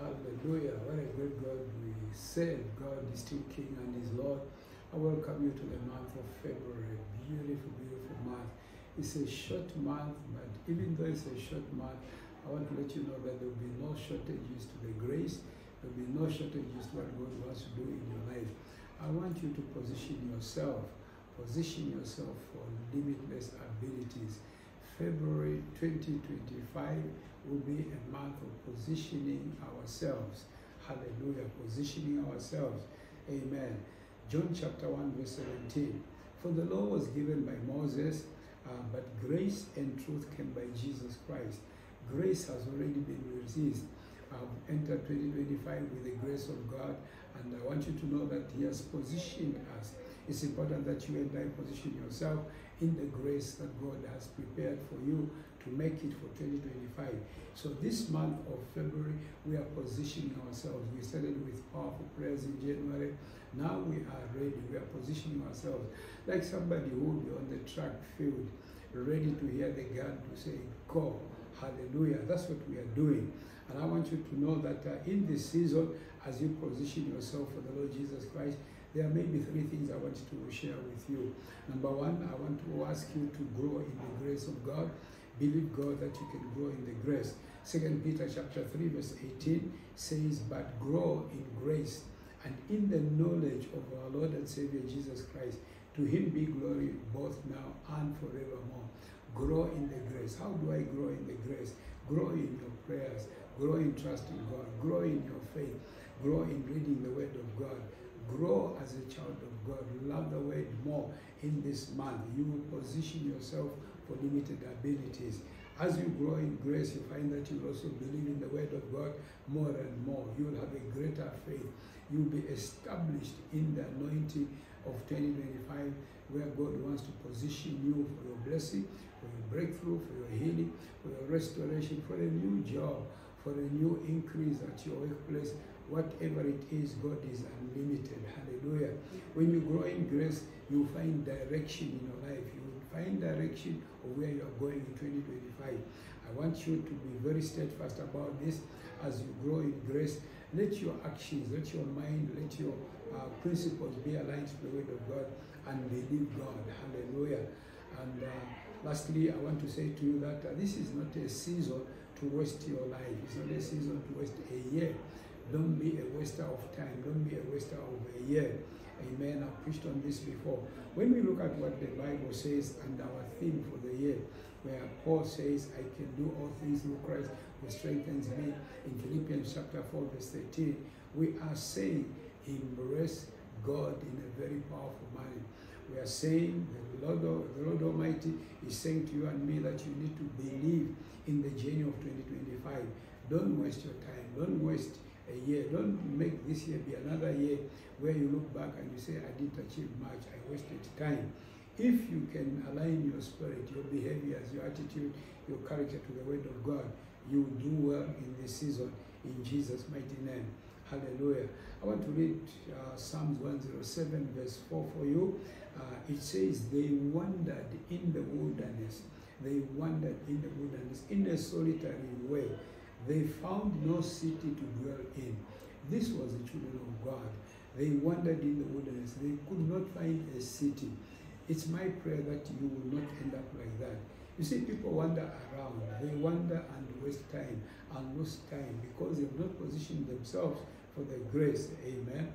Hallelujah. What a great God we serve. God is still King and is Lord. I welcome you to the month of February. Beautiful, beautiful month. It's a short month, but even though it's a short month, I want to let you know that there will be no shortages to the grace. There will be no shortages to what God wants to do in your life. I want you to position yourself for limitless abilities. February 2025 will be a month of positioning ourselves. Hallelujah. Positioning ourselves. Amen. John chapter 1 verse 17. For the law was given by Moses, but grace and truth came by Jesus Christ. Grace has already been released. I've entered 2025 with the grace of God, and I want you to know that He has positioned us. It's important that you and I position yourself in the grace that God has prepared for you to make it for 2025. So this month of February, we are positioning ourselves. We started with powerful prayers in January. Now we are ready. We are positioning ourselves like somebody who will be on the track field, ready to hear the gun to say, go. Hallelujah. That's what we are doing. And I want you to know that in this season, as you position yourself for the Lord Jesus Christ, there may be three things I want to share with you. Number one, I want to ask you to grow in the grace of God. Believe God that you can grow in the grace. 2 Peter chapter 3 verse 18 says, but grow in grace and in the knowledge of our Lord and Savior Jesus Christ. To Him be glory both now and forevermore. Grow in the grace. How do I grow in the grace? Grow in your prayers. Grow in trusting God. Grow in your faith. Grow in reading the Word of God. Grow as a child of God. Love the Word more in this month. You will position yourself for limited abilities. As you grow in grace, you find that you will also believe in the Word of God more and more. You will have a greater faith. You will be established in the anointing of 2025, where God wants to position you for your blessing, for your breakthrough, for your healing, for your restoration, for a new job, for a new increase at your workplace. Whatever it is, God is unlimited. Hallelujah. When you grow in grace, you find direction in your life. You will find direction of where you are going in 2025. I want you to be very steadfast about this as you grow in grace. Let your actions, let your mind, let your principles be aligned to the Word of God and believe God. Hallelujah. And lastly, I want to say to you that this is not a season to waste your life. It's not a season to waste a year. Don't be a waster of time. Don't be a waster of a year. Amen. I've preached on this before. When we look at what the Bible says and our theme for the year, where Paul says, I can do all things through Christ who strengthens me, in Philippians chapter 4 verse 13, we are saying, embrace God in a very powerful manner. We are saying, the Lord Almighty is saying to you and me that you need to believe in the journey of 2025. Don't waste your time. Don't waste a year. Don't make this year be another year where you look back and you say, I didn't achieve much. I wasted time. If you can align your spirit, your behaviors, your attitude, your character to the Word of God, you will do well in this season in Jesus' mighty name. Hallelujah. I want to read Psalms 107 verse 4 for you. It says, they wandered in the wilderness. They wandered in the wilderness in a solitary way. They found no city to dwell in. This was the children of God. They wandered in the wilderness. They could not find a city. It's my prayer that you will not end up like that. You see, people wander around. They wander and waste time and lose time because they have not positioned themselves for the grace. Amen.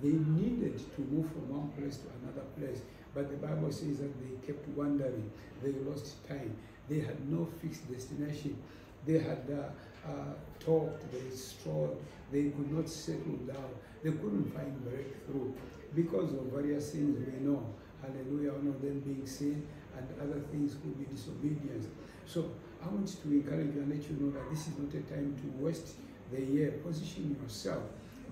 They needed to move from one place to another place, but the Bible says that they kept wandering. They lost time. They had no fixed destination. They had talked, they strolled, they could not settle down. They couldn't find breakthrough because of various things we know. Hallelujah. One of them being sin, and other things could be disobedience. So I want to encourage you and let you know that this is not a time to waste the year. Position yourself.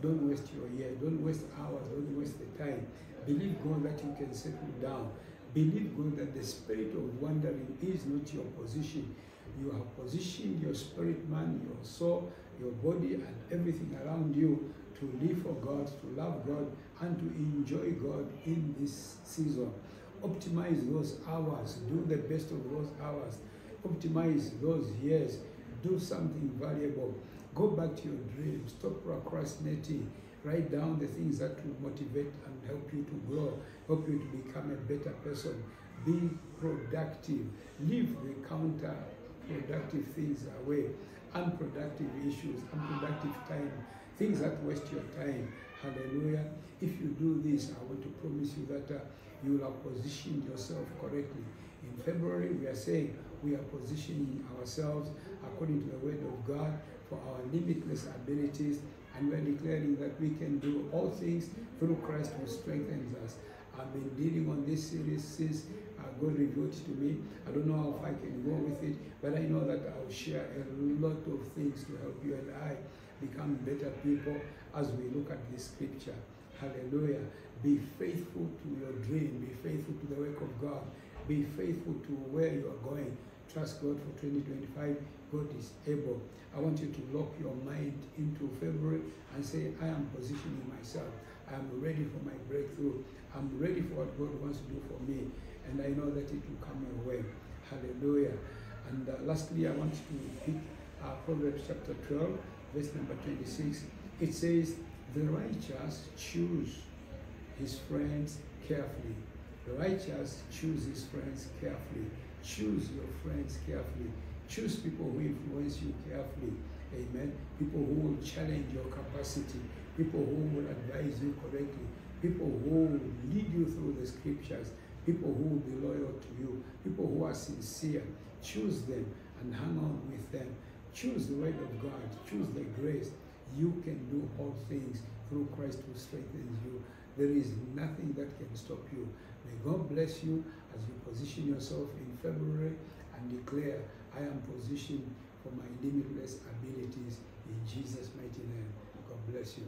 Don't waste your year. Don't waste hours. Don't waste the time. Believe God that you can settle down. Believe God that the spirit of wandering is not your position. You have positioned your spirit man, your soul, your body, and everything around you to live for God, to love God, and to enjoy God in this season. Optimize those hours. Do the best of those hours. Optimize those years. Do something valuable. Go back to your dreams. Stop procrastinating. Write down the things that will motivate and help you to grow, help you to become a better person. Be productive. Leave the counterproductive things away. Unproductive issues, unproductive time, things that waste your time. Hallelujah. If you do this, I want to promise you that you will have positioned yourself correctly. In February, we are saying we are positioning ourselves according to the word of God for our limitless abilities, and we are declaring that we can do all things through Christ who strengthens us. I've been dealing on this series since God revealed it to me. I don't know if I can go with it, but I know that I'll share a lot of things to help you and I become better people as we look at this scripture. Hallelujah. Be faithful to your dream. Be faithful to the work of God. Be faithful to where you are going. Trust God for 2025. God is able. I want you to lock your mind into February and say, I am positioning myself. I am ready for my breakthrough. I'm ready for what God wants to do for me. And I know that it will come your way. Hallelujah. And lastly, I want to pick Proverbs chapter 12, verse number 26. It says, the righteous choose his friends carefully. The righteous choose his friends carefully. Choose your friends carefully. Choose people who influence you carefully. Amen. People who will challenge your capacity. People who will advise you correctly. People who will lead you through the scriptures. People who will be loyal to you. People who are sincere. Choose them and hang on with them. Choose the word of God. Choose the grace. You can do all things through Christ who strengthens you. There is nothing that can stop you. May God bless you as you position yourself in February and declare, I am positioned for my limitless abilities in Jesus' mighty name. God bless you.